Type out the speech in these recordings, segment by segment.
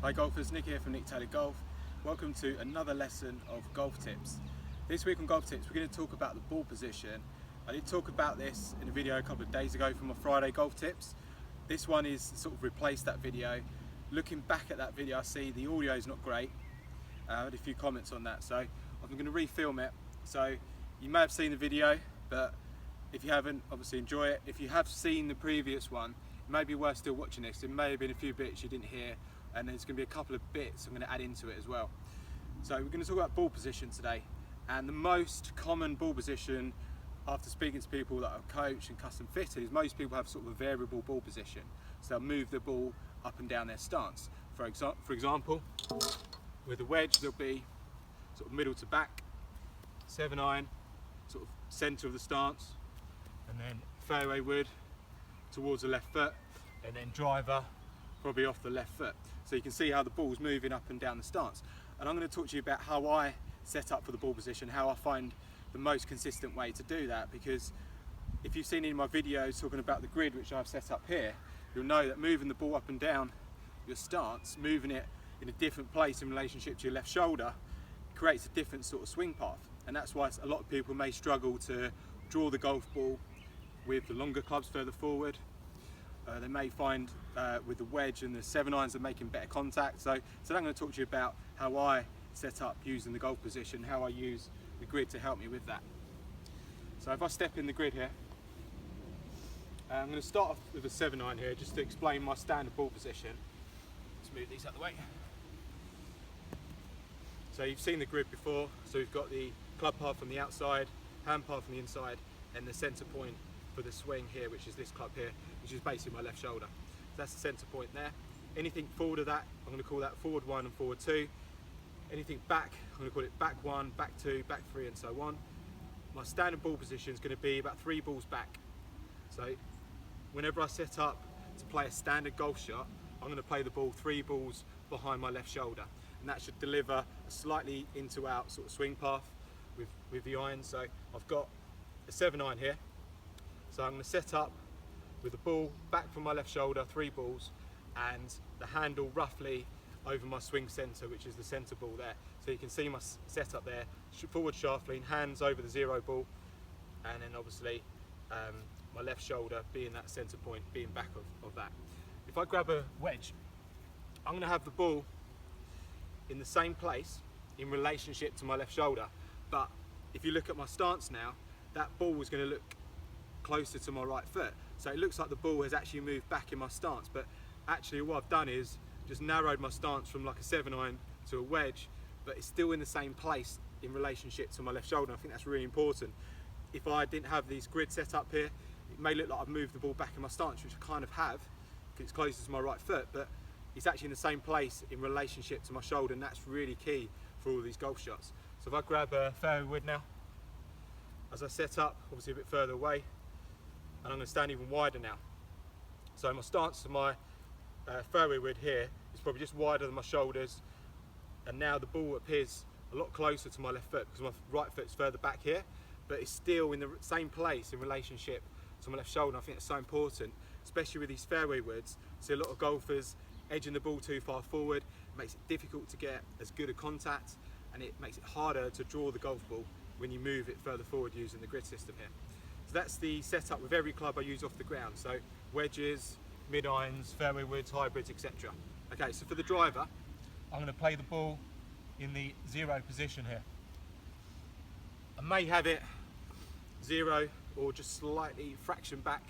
Hi golfers, Nick here from Nick Taylor Golf. Welcome to another lesson of golf tips. This week on Golf Tips we're going to talk about the ball position. I did talk about this in a video a couple of days ago from my Friday golf tips. This one is sort of replaced that video. Looking back at that video I see the audio is not great. I had a few comments on that, so I'm going to refilm it. So you may have seen the video, but if you haven't, obviously enjoy it. If you have seen the previous one, it may be worth still watching this. There may have been a few bits you didn't hear, and there's going to be a couple of bits I'm going to add into it as well. So we're going to talk about ball position today, and the most common ball position after speaking to people that are coach and custom fitted is most people have sort of a variable ball position. So they'll move the ball up and down their stance. For example, with a wedge there'll be sort of middle to back, 7-iron, sort of centre of the stance, and then fairway wood towards the left foot, and then driver probably off the left foot. So you can see how the ball's moving up and down the stance. And I'm going to talk to you about how I set up for the ball position, how I find the most consistent way to do that, because if you've seen any of my videos talking about the grid which I've set up here, you'll know that moving the ball up and down your stance, moving it in a different place in relationship to your left shoulder, creates a different sort of swing path. And that's why a lot of people may struggle to draw the golf ball with the longer clubs further forward. They may find with the wedge and the 7-irons are making better contact. So I'm going to talk to you about how I set up using the golf position, how I use the grid to help me with that. So if I step in the grid here, I'm going to start off with a 7-iron here just to explain my standard ball position. Let's move these out of the way. So you've seen the grid before, so we've got the club path on the outside, hand path on the inside, and the centre point for the swing here, which is this club here, which is basically my left shoulder. So that's the centre point there. Anything forward of that, I'm going to call that forward 1 and forward 2. Anything back, I'm going to call it back 1, back 2, back 3, and so on. My standard ball position is going to be about 3 balls back. So whenever I set up to play a standard golf shot, I'm going to play the ball 3 balls behind my left shoulder, and that should deliver a slightly in to out sort of swing path with the iron. So I've got a 7-iron here, so I'm going to set up with the ball back from my left shoulder, 3 balls, and the handle roughly over my swing centre, which is the centre ball there. So you can see my setup there, forward shaft lean, hands over the 0 ball, and then obviously my left shoulder being that centre point, being back of that. If I grab a wedge, I'm going to have the ball in the same place in relationship to my left shoulder, but if you look at my stance now, that ball is going to look closer to my right foot. So it looks like the ball has actually moved back in my stance, but actually what I've done is just narrowed my stance from like a 7-iron to a wedge, but it's still in the same place in relationship to my left shoulder. I think that's really important. If I didn't have these grids set up here, it may look like I've moved the ball back in my stance, which I kind of have, because it's closer to my right foot, but it's actually in the same place in relationship to my shoulder, and that's really key for all these golf shots. So if I grab a fairway wood now, as I set up, obviously a bit further away, and I'm going to stand even wider now. So my stance to my fairway wood here is probably just wider than my shoulders, and now the ball appears a lot closer to my left foot because my right foot's further back here, but it's still in the same place in relationship to my left shoulder. I think it's so important, especially with these fairway woods. See a lot of golfers edging the ball too far forward. It makes it difficult to get as good a contact, and it makes it harder to draw the golf ball when you move it further forward using the grid system here. So that's the setup with every club I use off the ground. So wedges, mid-irons, fairway woods, hybrids, etc. Okay, so for the driver, I'm going to play the ball in the 0 position here. I may have it 0 or just slightly fraction back.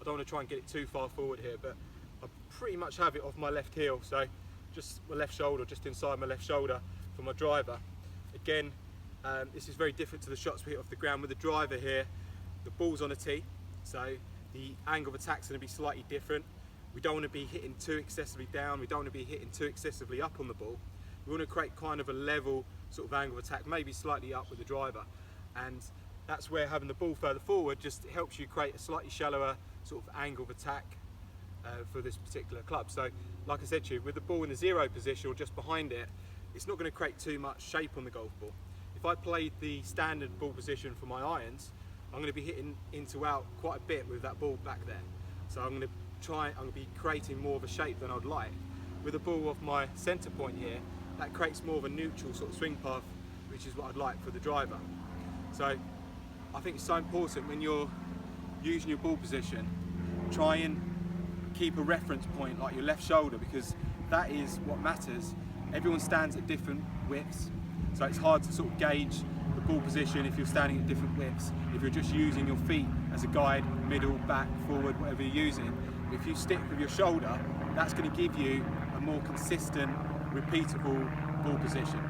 I don't want to try and get it too far forward here, but I pretty much have it off my left heel, so just my left shoulder, just inside my left shoulder for my driver. Again, this is very different to the shots we hit off the ground. With the driver here, the ball's on a tee, so the angle of attack's going to be slightly different. We don't want to be hitting too excessively down, we don't want to be hitting too excessively up on the ball. We want to create kind of a level sort of angle of attack, maybe slightly up with the driver, and that's where having the ball further forward just helps you create a slightly shallower sort of angle of attack for this particular club. So like I said to you, with the ball in the 0 position or just behind it, it's not going to create too much shape on the golf ball. If I played the standard ball position for my irons, I'm going to be hitting into out quite a bit with that ball back there. So I'm going to be creating more of a shape than I'd like. with a ball off my centre point here, that creates more of a neutral sort of swing path, which is what I'd like for the driver. So I think it's so important when you're using your ball position, try and keep a reference point like your left shoulder, because that is what matters. Everyone stands at different widths, so it's hard to sort of gauge the ball position if you're standing at different widths, if you're just using your feet as a guide, middle, back, forward, whatever you're using. If you stick with your shoulder, that's going to give you a more consistent, repeatable ball position.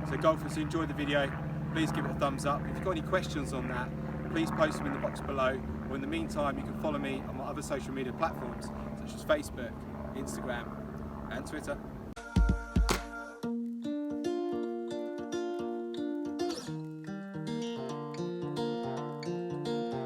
So golfers, enjoy the video, please give it a thumbs up. If you've got any questions on that, please post them in the box below, or in the meantime you can follow me on my other social media platforms such as Facebook, Instagram and Twitter.